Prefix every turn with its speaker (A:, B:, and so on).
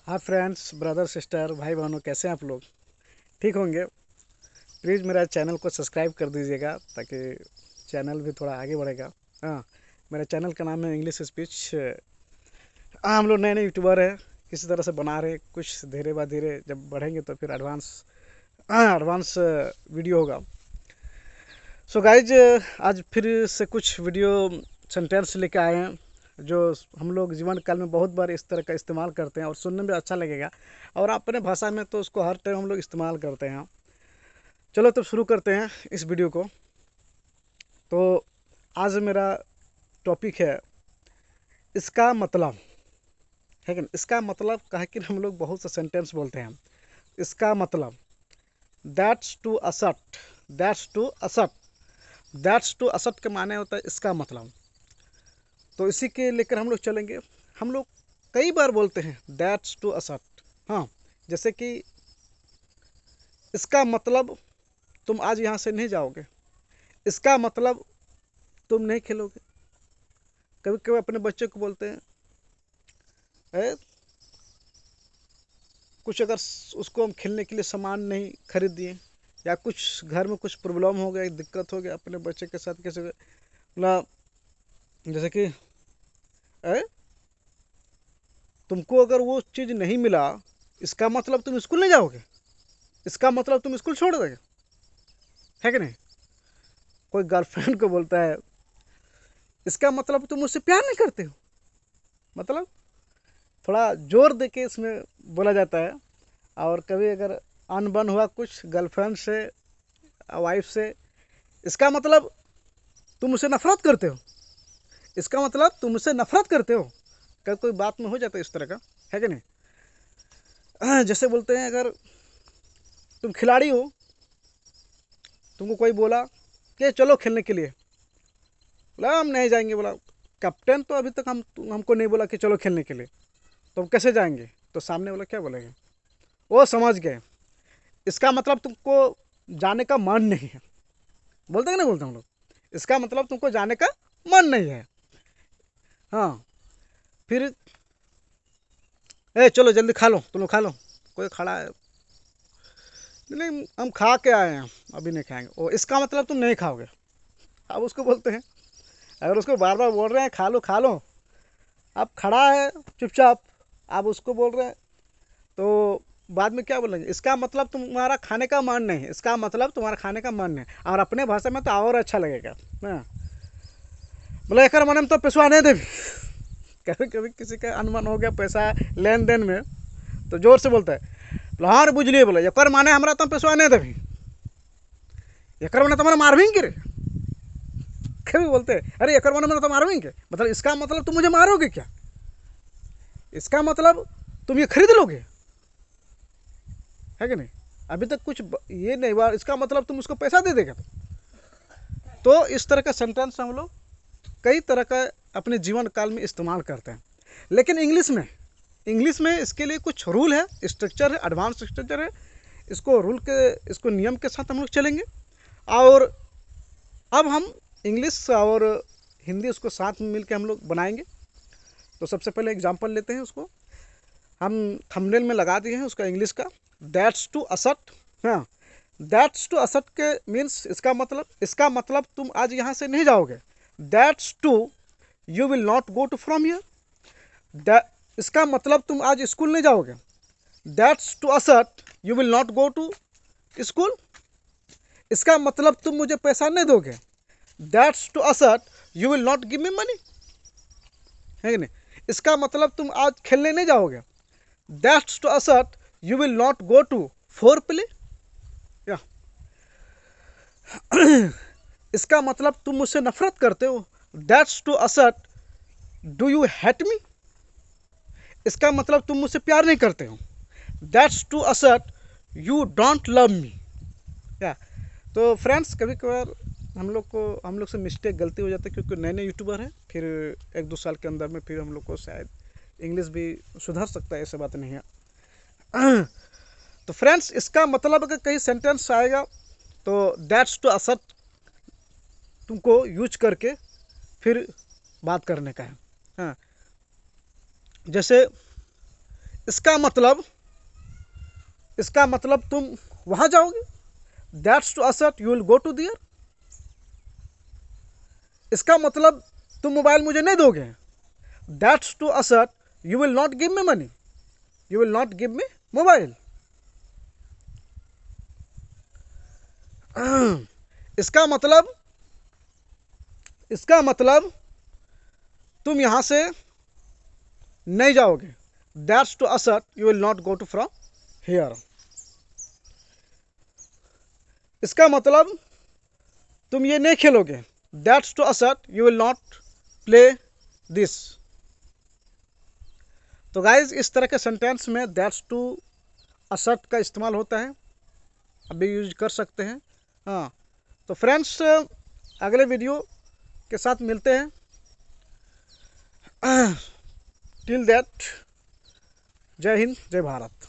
A: हाँ friends, brother sister, भाई बहनों, कैसे हैं आप लोग? ठीक होंगे। प्लीज़ मेरा चैनल को सब्सक्राइब कर दीजिएगा ताकि चैनल भी थोड़ा आगे बढ़ेगा। हाँ, मेरा चैनल का नाम है इंग्लिश स्पीच। हाँ, हम लोग नए नए यूट्यूबर हैं, किसी तरह से बना रहे, कुछ धीरे बाद धीरे जब बढ़ेंगे तो फिर एडवांस एडवांस वीडियो होगा। सो गाइज, आज फिर से कुछ वीडियो सेंटेंस लेके आए हैं जो हम लोग जीवन काल में बहुत बार इस तरह का इस्तेमाल करते हैं और सुनने में अच्छा लगेगा। और अपने भाषा में तो उसको हर टाइम हम लोग इस्तेमाल करते हैं। चलो तो शुरू करते हैं इस वीडियो को। तो आज मेरा टॉपिक है इसका मतलब। है कि नहीं? इसका मतलब कहा कि हम लोग बहुत से सेंटेंस बोलते हैं। इसका मतलब, that's to assert, that's to assert, that's to assert के माने होता है इसका मतलब। तो इसी के लेकर हम लोग चलेंगे। हम लोग कई बार बोलते हैं दैट्स टू असट। हाँ, जैसे कि इसका मतलब तुम आज यहाँ से नहीं जाओगे, इसका मतलब तुम नहीं खेलोगे। कभी कभी अपने बच्चे को बोलते हैं, ए, कुछ अगर उसको हम खेलने के लिए सामान नहीं खरीद दिए या कुछ घर में कुछ प्रॉब्लम हो गया, दिक्कत हो गया अपने बच्चे के साथ, कैसे ना, जैसे कि ए, तुमको अगर वो चीज़ नहीं मिला, इसका मतलब तुम स्कूल नहीं जाओगे, इसका मतलब तुम स्कूल छोड़ दोगे। है कि नहीं? कोई गर्लफ्रेंड को बोलता है, इसका मतलब तुम मुझसे प्यार नहीं करते हो। मतलब थोड़ा जोर दे के इसमें बोला जाता है। और कभी अगर अनबन हुआ कुछ गर्लफ्रेंड से, वाइफ से, इसका मतलब तुम मुझसे नफरत करते हो, इसका मतलब तुम मुझसे नफरत करते हो। कभी कोई बात में हो जाता है इस तरह का। है कि नहीं? जैसे बोलते हैं, अगर तुम खिलाड़ी हो, तुमको कोई बोला कि चलो खेलने के लिए, बोला हम नहीं जाएंगे। बोला कैप्टन तो अभी तक हमको नहीं बोला कि चलो खेलने के लिए, तो हम कैसे जाएंगे? तो सामने वाला क्या बोलेगा? वो समझ गए, इसका मतलब तुमको जाने का मन नहीं है। बोलते हैं ना, बोलते हैं हम लोग, इसका मतलब तुमको जाने का मन नहीं है। हाँ, फिर ए चलो जल्दी खा लो, तुम लोग खा लो। कोई खड़ा है, नहीं हम खा के आए हैं, अभी नहीं खाएंगे। ओ, इसका मतलब तुम नहीं खाओगे। अब उसको बोलते हैं, अगर उसको बार बार बोल रहे हैं खा लो खा लो, अब खड़ा है चुपचाप, आप उसको बोल रहे हैं, तो बाद में क्या बोलेंगे? इसका मतलब तुम्हारा खाने का मन नहीं है, इसका मतलब तुम्हारा खाने का मन नहीं। और अपने भाषा में तो और अच्छा लगेगा ना, बोले एक मन में तो पैसा नहीं देवी। कभी कभी किसी का अनमन हो गया पैसा लेन देन में, तो जोर से बोलता है, बोले हाँ बुझलिए, बोले एक माने हमारा तुम पैसा नहीं देवी, एक मैंने तुम्हारा मारवेंगे रे। कभी बोलते हैं अरे एक मैंने तो मारवेंगे, मतलब इसका मतलब तुम मुझे मारोगे क्या, इसका मतलब तुम ये खरीद लोगे। है कि नहीं? अभी तक कुछ ये नहीं हुआ, इसका मतलब तुम उसको पैसा दे देगा। तो इस तरह का सेंटेंस हम लोग कई तरह का अपने जीवन काल में इस्तेमाल करते हैं। लेकिन इंग्लिश में इसके लिए कुछ रूल है, स्ट्रक्चर है, एडवांस स्ट्रक्चर है। इसको रूल के, इसको नियम के साथ हम लोग चलेंगे। और अब हम इंग्लिश और हिंदी उसको साथ में मिलकर हम लोग बनाएंगे। तो सबसे पहले एग्जांपल लेते हैं, उसको हम थंबनेल में लगा दिए हैं उसका इंग्लिश का, दैट्स टू असट। हाँ, दैट्स टू असट के मीन्स इसका मतलब तुम आज यहाँ से नहीं जाओगे। That's to you will not go to from here, इसका मतलब तुम आज स्कूल नहीं जाओगे। That's to assert you will not go to school, इसका मतलब तुम मुझे पैसा नहीं दोगे। That's to assert you will not give me money. है कि नहीं? इसका मतलब तुम आज खेलने नहीं जाओगे। That's to assert you will not go to for play. या इसका मतलब तुम मुझसे नफरत करते हो। That's to assert do you hate me, इसका मतलब तुम मुझसे प्यार नहीं करते हो। That's to assert you don't love me. या तो फ्रेंड्स, कभी कभार हम लोग से मिस्टेक, गलती हो जाती है, क्योंकि नए नए यूट्यूबर हैं। फिर एक दो साल के अंदर में फिर हम लोग को शायद इंग्लिश भी सुधर सकता है, ऐसे बात नहीं है। तो फ्रेंड्स, इसका मतलब अगर कहीं सेंटेंस आएगा तो दैट्स टू असट तुमको यूज करके फिर बात करने का है। हाँ, जैसे इसका मतलब तुम वहां जाओगे, that's to assert you will go to there. इसका मतलब तुम मोबाइल मुझे नहीं दोगे, that's to assert you will not give me money, you will not give me mobile. इसका मतलब तुम यहां से नहीं जाओगे, that's to assert you will not go to from here. इसका मतलब तुम ये नहीं खेलोगे, that's to assert you will not play this. तो गाइज इस तरह के सेंटेंस में दैट्स टू असर्ट का इस्तेमाल होता है, अभी यूज कर सकते हैं। हाँ, तो फ्रेंड्स अगले वीडियो के साथ मिलते हैं। टिल दैट, जय हिंद, जय भारत।